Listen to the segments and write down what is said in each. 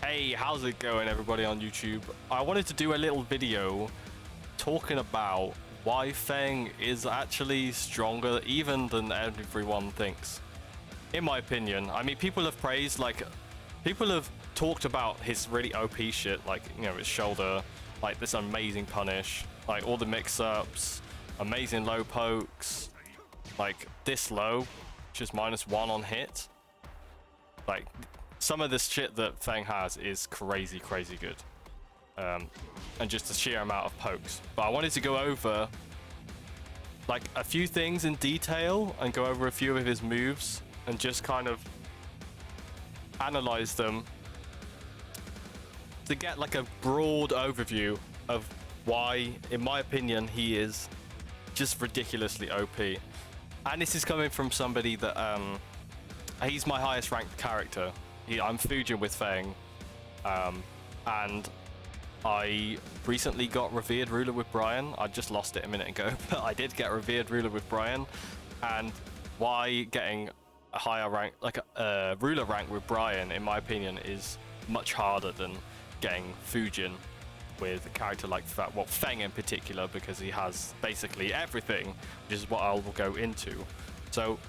Hey, how's it going, everybody on YouTube? I wanted to do a little video talking about why Feng is actually stronger even than everyone thinks. In my opinion, I mean, people have praised, like, people have talked about his really OP shit, like, you know, his shoulder, like this amazing punish, like all the mix-ups, amazing low pokes, like this low, which is -1 on hit. Like, some of this shit that Feng has is crazy good. And just the sheer amount of pokes. But I wanted to go over like a few things in detail and go over a few of his moves and just kind of analyze them to get like a broad overview of why, in my opinion, he is just ridiculously OP. And this is coming from somebody that he's my highest ranked character. I'm Fujian with Feng, and I recently got Revered Ruler with Brian. I just lost it a minute ago, but I did get Revered Ruler with Brian. And why getting a higher rank, like a ruler rank with Brian, in my opinion, is much harder than getting Fujian with a character like that. Well, Feng in particular, because he has basically everything, which is what I'll go into. So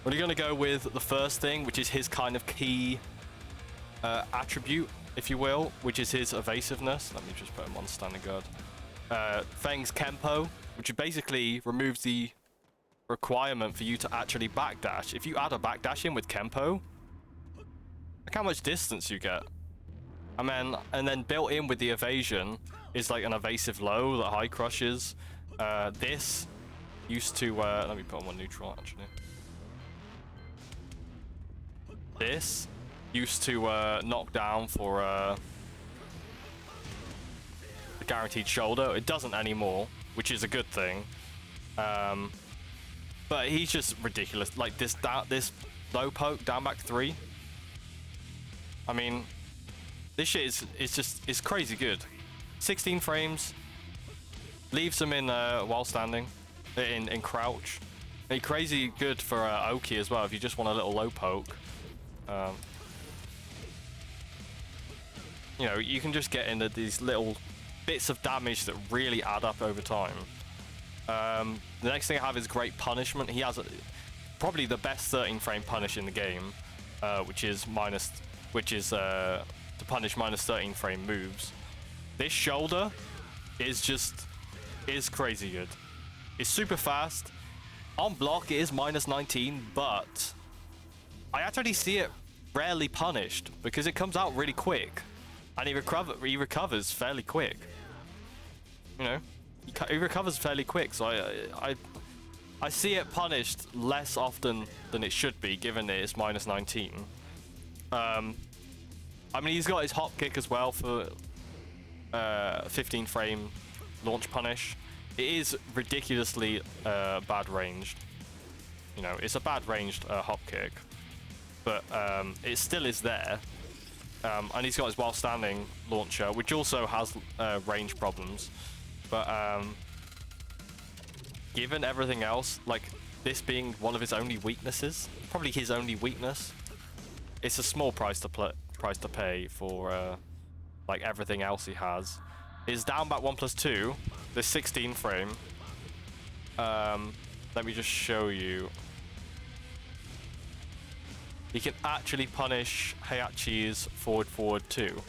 we're going to go with the first thing, which is his kind of key attribute, if you will, which is his evasiveness. Let me just put him on standing guard. Feng's Kempo, which basically removes the requirement for you to actually backdash. If you add a backdash in with Kempo, look how much distance you get. And then built in with the evasion is like an evasive low that high crushes. This used to, let me put him on neutral actually. This used to knock down for the guaranteed shoulder. It doesn't anymore, which is a good thing. But he's just ridiculous. Like this low poke down back 3. I mean, this shit is crazy good. 16 frames, leaves him in while standing, in crouch. And crazy good for Oki as well if you just want a little low poke. You know, you can just get into these little bits of damage that really add up over time. The next thing I have is great punishment. He has probably the best 13 frame punish in the game, which is to punish -13 frame moves. This shoulder is crazy good. It's super fast. On block it is -19, but I actually see it rarely punished because it comes out really quick, and he recovers fairly quick. You know, he recovers fairly quick, so I see it punished less often than it should be, given that it's -19. I mean, he's got his hop kick as well for 15 frame launch punish. It is ridiculously bad ranged. You know, it's a bad ranged hop kick, but it still is there. And he's got his while standing launcher, which also has range problems. But given everything else, like this being one of his only weaknesses, probably his only weakness, it's a small price to pay for like everything else he has. His down back 1+2, the 16 frame. Let me just show you. He can actually punish Heihachi's forward too.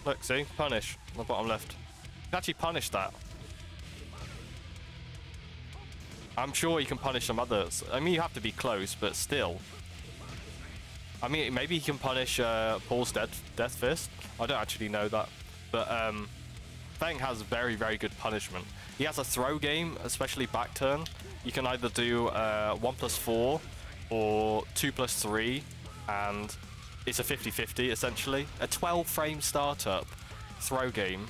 Look, see? Punish on the bottom left. He can actually punish that. I'm sure he can punish some others. I mean, you have to be close, but still. I mean, maybe he can punish Paul's Death Fist. I don't actually know that. But Feng has very good punishment. He has a throw game, especially back turn. You can either do 1+4 or 2+3, and it's a 50-50 essentially. A 12 frame startup throw game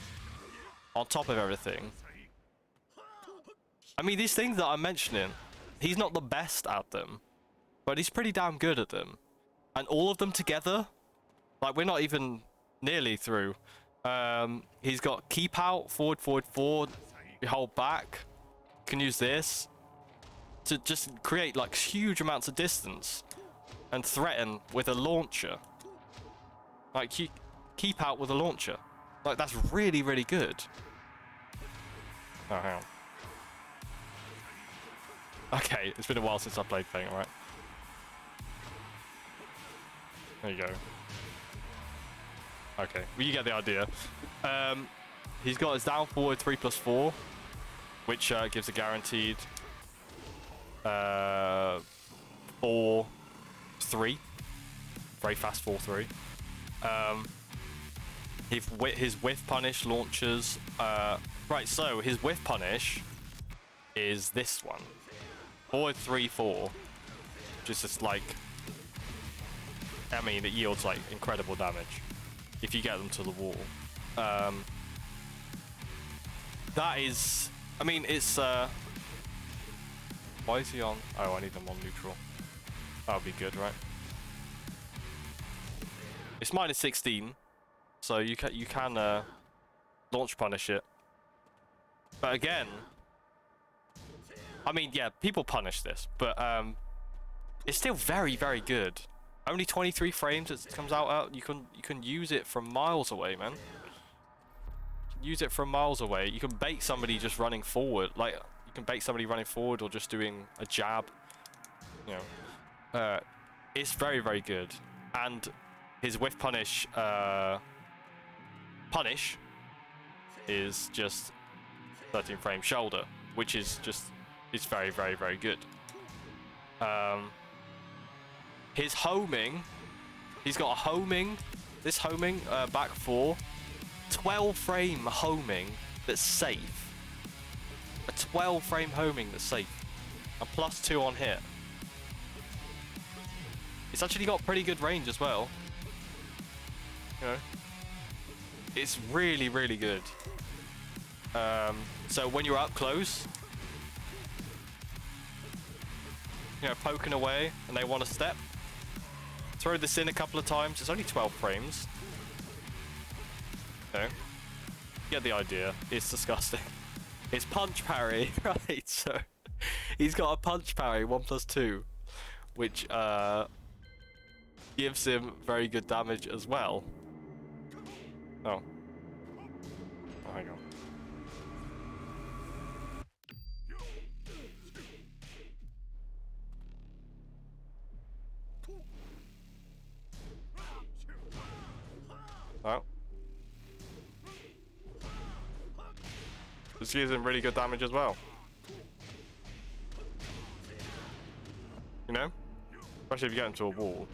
on top of everything. I mean, these things that I'm mentioning, he's not the best at them, but he's pretty damn good at them. And all of them together, like, we're not even nearly through. He's got keep out, forward, you hold back. You can use this. to just create like huge amounts of distance and threaten with a launcher. Like, keep out with a launcher. Like, that's really, really good. Oh, hang on. Okay, it's been a while since I played Feng, right? There you go. Okay, well, you get the idea. He's got his down forward 3+4, which gives a guaranteed 4-3. Very fast 4-3. His whiff punish launches. Right, so his whiff punish is this one. Forward 3-4. Just like, I mean, it yields like incredible damage if you get them to the wall. That is, I mean, it's why is he on? Oh, I need them on neutral. That'll be good, right? It's -16, so you can launch punish it. But again, I mean, yeah, people punish this, but it's still very, very good. Only 23 frames it comes out at. You can use it from miles away, man. Use it from miles away. You can bait somebody just running forward. Like, you can bait somebody running forward or just doing a jab. You know, it's very, very good. And his whiff punish is just 13 frame shoulder, which is just, it's very, very, very good. His homing, he's got a homing, this homing, back 4, 12 frame homing that's safe. A 12 frame homing that's safe. A +2 on hit. It's actually got pretty good range as well. You know, it's really, really good. So when you're up close, you know, poking away and they want to step, throw this in a couple of times. It's only 12 frames. You know, get the idea. It's disgusting. It's punch parry, right? So he's got a punch parry 1+2, which gives him very good damage as well. Oh, hang on. Oh. This gives him really good damage as well. You know? Especially if you get into a wall.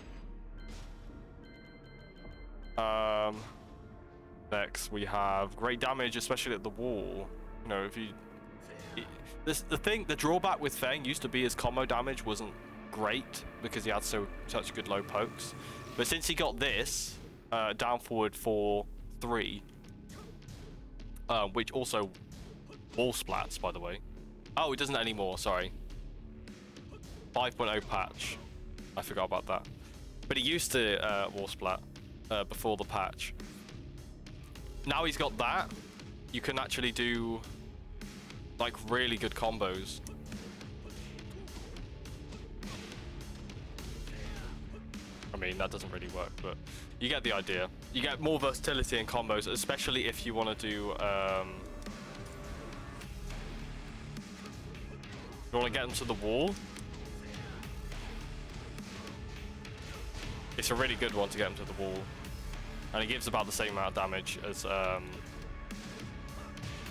Next we have great damage, especially at the wall. You know, if you... The drawback with Feng used to be his combo damage wasn't great because he had such good low pokes. But since he got this, down forward 4-3, which also wall splats, by the way. Oh, it doesn't anymore, sorry. 5.0 patch. I forgot about that. But he used to wall splat before the patch. Now he's got that. You can actually do like really good combos. I mean, that doesn't really work, but you get the idea. You get more versatility in combos, especially if you want to do... you want to get them to the wall. It's a really good one to get them to the wall. And it gives about the same amount of damage as the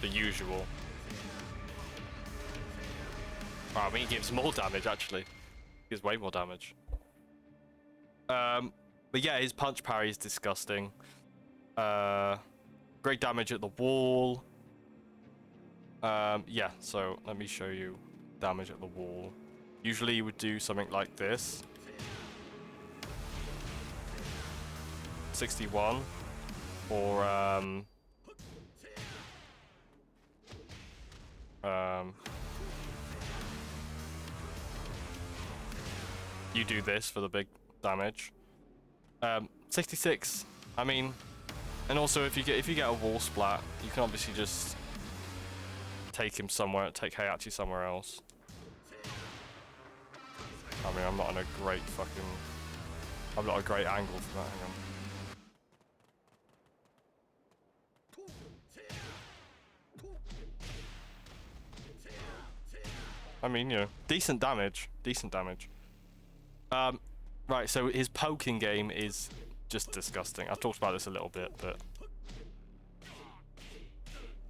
usual. I mean, it gives more damage, actually. It gives way more damage. But yeah, his punch parry is disgusting. Great damage at the wall. Yeah, so let me show you damage at the wall. Usually you would do something like this. 61 or you do this for the big damage. 66. I mean, and also if you get a wall splat, you can obviously just take him somewhere, take Hayachi somewhere else. I mean, I'm not on a great fucking... I'm not a great angle for that, hang on. I mean, you know, decent damage. Decent damage. Right, so his poking game is just disgusting. I've talked about this a little bit, but...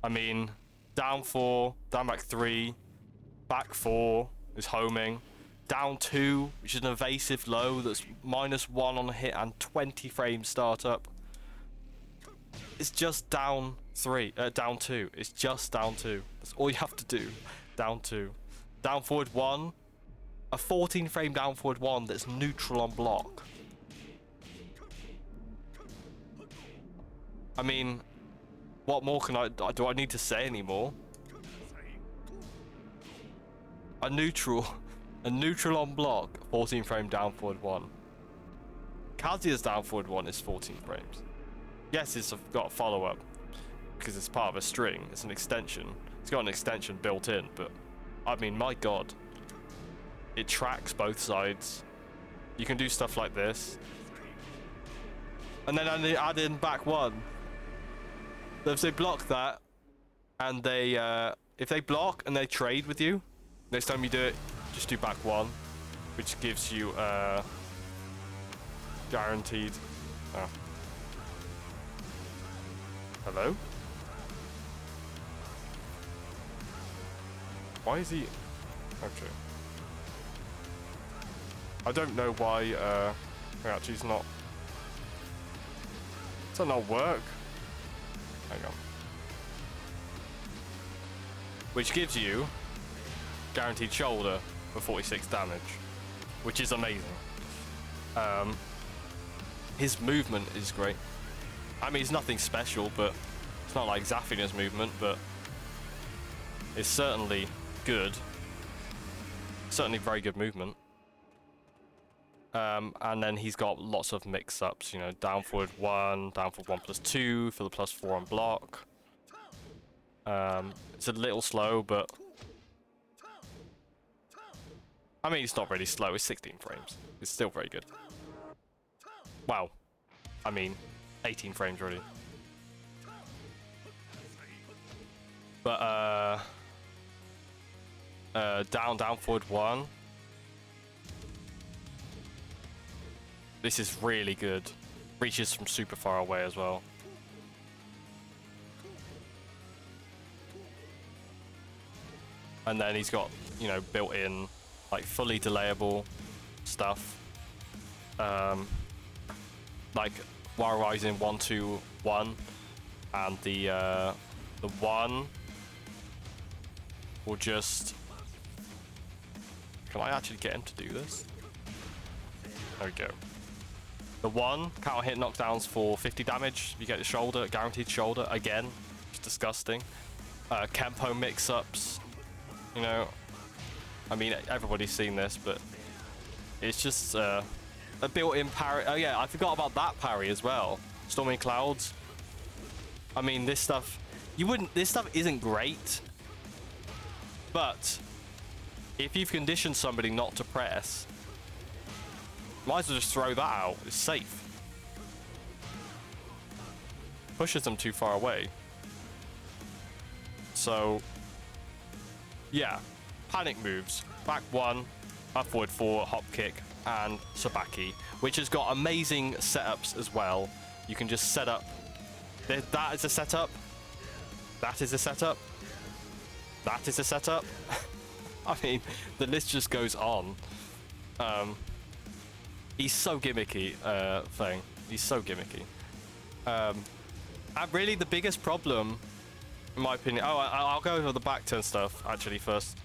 I mean, down 4, down back 3, back 4 is homing. Down 2, which is an evasive low that's -1 on a hit and 20 frames startup. It's just down 2. It's just down 2. That's all you have to do. Down 2. Down forward 1. A 14 frame down forward 1 that's neutral on block. I mean, what more can do I need to say anymore? A neutral on block, 14 frame down forward 1. Kazuya's down forward 1 is 14 frames. Yes, it's got a follow-up because it's part of a string. It's an extension. It's got an extension built in, but I mean, my god. It tracks both sides. You can do stuff like this. And then add in back 1. If they block that, and they, if they block and they trade with you, next time you do it, just do back 1, which gives you, guaranteed, oh. Hello? Why is he, okay. I don't know why, actually he's not, does that not work? Hang on. Which gives you guaranteed shoulder for 46 damage, which is amazing. His movement is great. I mean, it's nothing special, but it's not like Zafina's movement, but it's certainly good. Certainly very good movement. And then he's got lots of mix-ups, you know, down forward 1, down forward 1 plus 2 for the plus 4 on block. It's a little slow, but I mean, it's not really slow. It's 16 frames. It's still very good. Wow. I mean, 18 frames already. But down forward 1. This is really good. Reaches from super far away as well. And then he's got, you know, built-in, like, fully delayable stuff. Like, Wire Rising 1, 2, 1. And the 1 will just... Can I actually get him to do this? There we go. The 1 counter hit knockdowns for 50 damage. You get the shoulder, guaranteed shoulder again. It's disgusting. Kempo mix-ups. You know, I mean, everybody's seen this, but it's just a built-in parry. Oh yeah, I forgot about that parry as well. Storming Clouds. I mean, this stuff, this stuff isn't great, but if you've conditioned somebody not to press, might as well just throw that out. It's safe. Pushes them too far away. So, yeah. Panic moves. Back 1, up forward 4, hop kick, and Sabaki, which has got amazing setups as well. You can just set up. That is a setup. That is a setup. That is a setup. I mean, the list just goes on. He's so gimmicky, Feng. He's so gimmicky. And really, the biggest problem, in my opinion... Oh, I'll go over the back turn stuff, actually, first.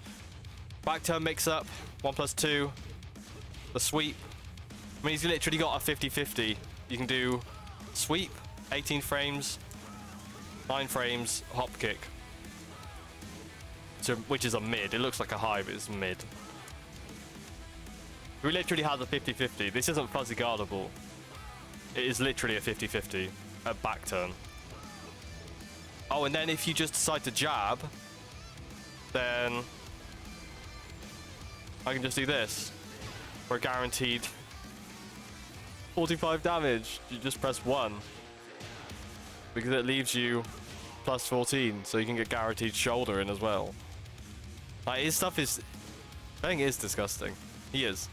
Back turn mix-up, 1 plus 2. The sweep. I mean, he's literally got a 50-50. You can do sweep, 18 frames, 9 frames, hop kick. So, which is a mid. It looks like a high, but it's mid. We literally have a 50-50. This isn't fuzzy guardable. It is literally a 50-50 at back turn. Oh, and then if you just decide to jab, then I can just do this. for a guaranteed 45 damage. You just press 1 because it leaves you plus 14, so you can get guaranteed shoulder in as well. Like, his stuff is... Feng is disgusting. He is.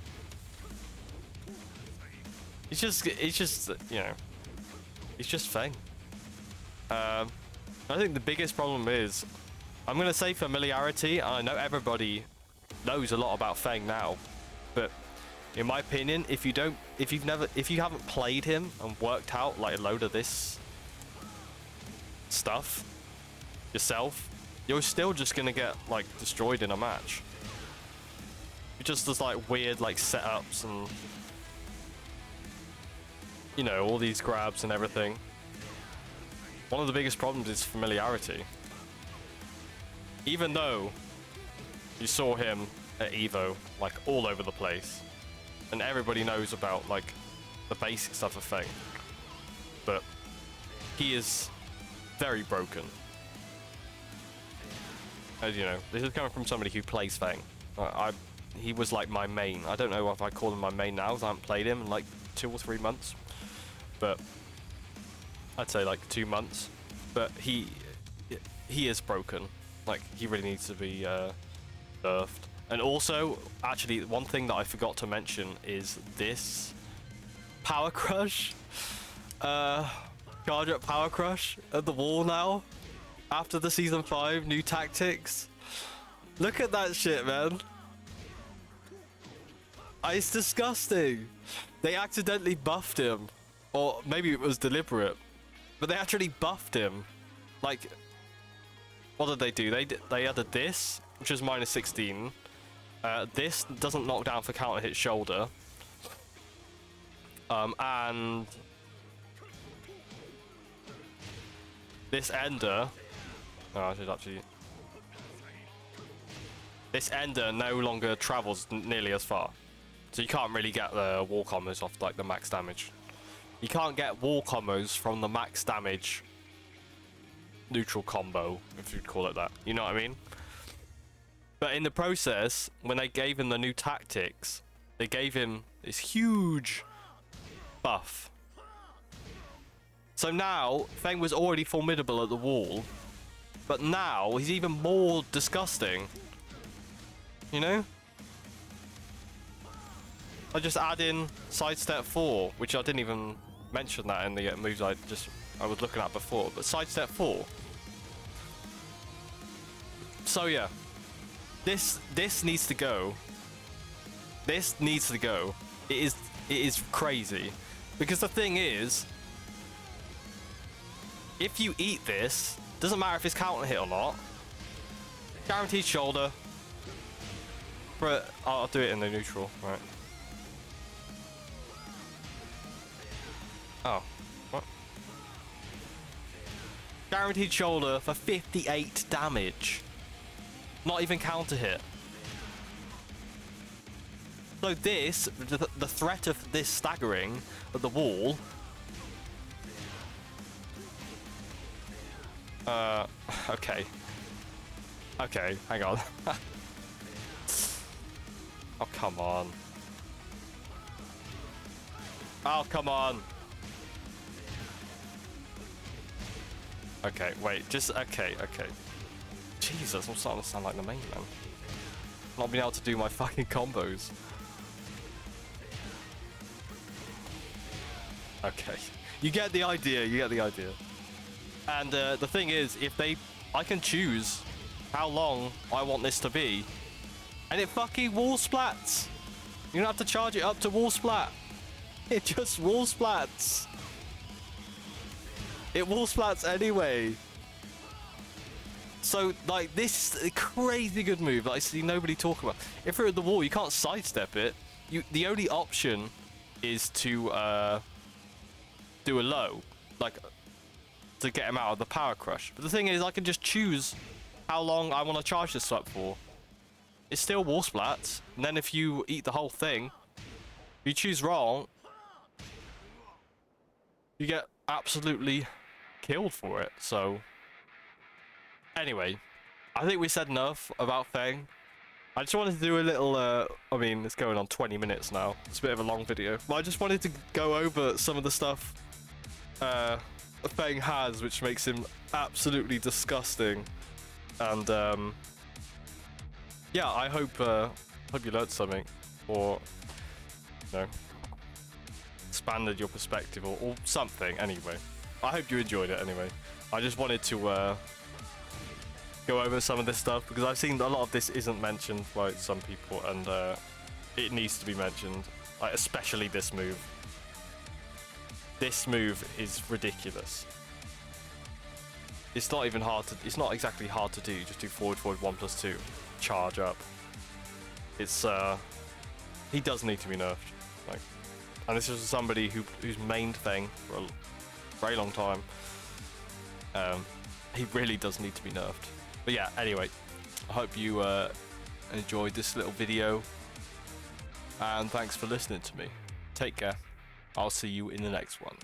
He's just, you know, he's just Feng. I think the biggest problem is, I'm gonna say familiarity. I know everybody knows a lot about Feng now, but in my opinion, if you haven't played him and worked out like a load of this stuff yourself, you're still just gonna get like destroyed in a match. It just does like weird like setups and, you know, all these grabs and everything. One of the biggest problems is familiarity. Even though you saw him at Evo like all over the place, and everybody knows about like the basic stuff of Feng, but he is very broken. As you know, this is coming from somebody who plays Feng. He was like my main. I don't know if I call him my main now, because I haven't played him in like 2 or 3 months, but I'd say like 2 months. But he is broken. Like, he really needs to be nerfed. And also, actually, one thing that I forgot to mention is this Power Crush. Charge up Power Crush at the wall now. After the Season 5 new tactics. Look at that shit, man. It's disgusting. They accidentally buffed him. Or maybe it was deliberate. But they actually buffed him. Like, what did they do? They added this, which is minus 16. This doesn't knock down for counter hit shoulder. And this ender. Oh, I should actually. This ender no longer travels nearly as far, so you can't really get the wall combos off like the max damage. You can't get wall combos from the max damage neutral combo, if you'd call it that. You know what I mean? But in the process, when they gave him the new tactics, they gave him this huge buff. So now, Feng was already formidable at the wall, but now he's even more disgusting. You know? I just add in sidestep 4, which I didn't even mention that in the moves I was looking at before, but sidestep 4. So yeah, this needs to go. This needs to go. It is crazy, because the thing is, if you eat this, doesn't matter if it's counter hit or not. Guaranteed shoulder. But I'll do it in the neutral, right? Oh, what? Guaranteed shoulder for 58 damage. Not even counter hit. So this, the threat of this staggering at the wall. Okay. Okay, hang on. Oh, come on. Oh, come on. Okay, wait, just, okay. Jesus, I'm starting to sound like the main man. Not being able to do my fucking combos. Okay. You get the idea, And the thing is, I can choose how long I want this to be. And it fucking wall splats. You don't have to charge it up to wall splat. It just wall splats. It wall splats anyway. So, like, this is a crazy good move that I see nobody talk about. If you're at the wall, you can't sidestep it. The only option is to do a low, like, to get him out of the power crush. But the thing is, I can just choose how long I want to charge this up for. It's still wall splats, and then if you eat the whole thing, you choose wrong, you get absolutely killed for it. So anyway, I think we said enough about Feng. I just wanted to do a little, I mean, it's going on 20 minutes now. It's a bit of a long video. But I just wanted to go over some of the stuff Feng has, which makes him absolutely disgusting. And, yeah, I hope you learned something. Or, you know, expanded your perspective or something, anyway. I hope you enjoyed it, anyway. I just wanted to, go over some of this stuff because I've seen a lot of this isn't mentioned by some people, and it needs to be mentioned, like, especially this move. This move is ridiculous. It's not even hard to. It's not exactly hard to do. Just do forward 1+2, charge up. It's he does need to be nerfed, like, and this is somebody who's mained Feng for a very long time. He really does need to be nerfed. But yeah, anyway, I hope you enjoyed this little video, and thanks for listening to me. Take care. I'll see you in the next one.